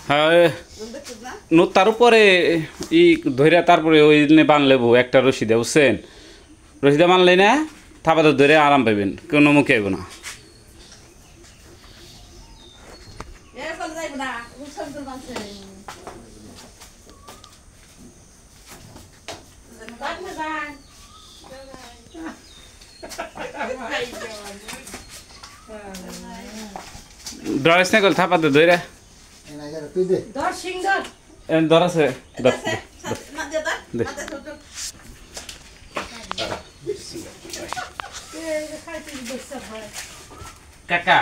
হ্যাঁ তার উপরে ই ধরে তারপরে ওই বানলে বউ একটা রশিদে বুঝছেন রশিদে বানলে না থাপাতে ধরে আরাম পাইবেন কোনো মুখে আইব না ডরাইস না করলে থাপাতে ধরে ধর আছে কাকা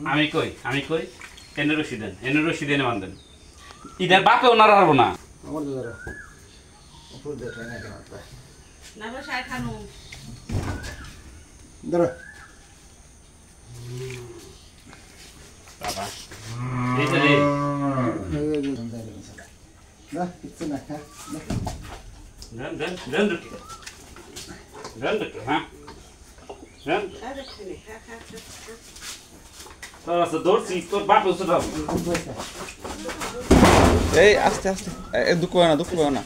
আমি কই এনে রশি দেন বান্ধেন ইদার বাপে ওনার হারবো না বাবা এই যে এই আস্তে আস্তে দুঃখ পাও না